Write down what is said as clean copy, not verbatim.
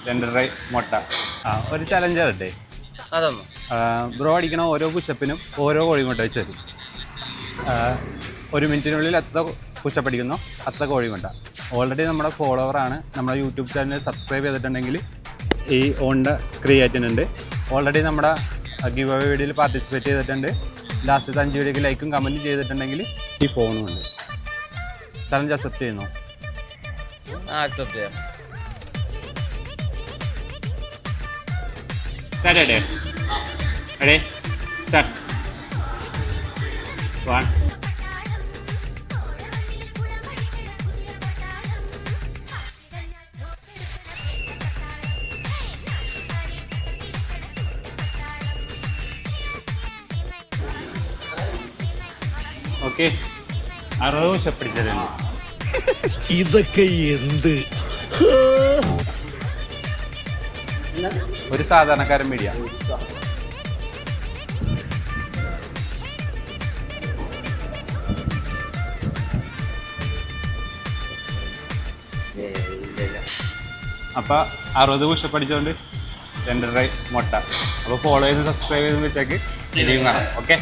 2.5 മുട്ട. ഒരു ചലഞ്ച് തരട്ടെ? അതൊന്നും ബ്രോ അടിക്കണ ഓരോ പുഷപ്പിനും ഓരോ കോഴിമുട്ട വെച്ച് തരും. 1 മിനിറ്റിനുള്ളിൽ എത്ര പുഷപ്പ് അടിക്കുന്നോ അത്ര കോഴിമുട്ട. ഓൾറെഡി നമ്മുടെ ഫോളോവറാണ്. നമ്മുടെ യൂട്യൂബ് ചാനൽ സബ്സ്ക്രൈബ് ചെയ്തിട്ടുണ്ടെങ്കിൽ ഈ ഓണിൻ്റെ ക്രിയേറ്റിനുണ്ട്. ഓൾറെഡി നമ്മുടെ ഗിവ് അവേ വീഡിയോയിൽ പാർട്ടിസിപ്പേറ്റ് ചെയ്തിട്ടുണ്ട്. ലാസ്റ്റത്തെ 5 വീഡിയോക്ക് ലൈക്കും കമൻറ്റും ചെയ്തിട്ടുണ്ടെങ്കിൽ ഈ ഫോണും ഉണ്ട്. ചലഞ്ച് അക്സെപ്റ്റ് ചെയ്യുന്നു? ആക്സെപ്റ്റ് ചെയ്യാം. Ready? Start. 1. ഓക്കെ, 60 പുഷപ്പ് അടിച്ചിട്ടുണ്ട്. ഇതൊക്കെ എന്ത്? ഒരു സാധാരണക്കാരൻ മീഡിയ. അപ്പോൾ 60 പുഷപ്പ് അടിച്ചുകൊണ്ട് 2.5 മുട്ട. അപ്പോൾ ഫോളോ ചെയ്ത് സബ്സ്ക്രൈബ് ചെയ്ത് വെച്ചേക്ക് ഇനിയും കാണാം. ഓക്കെ.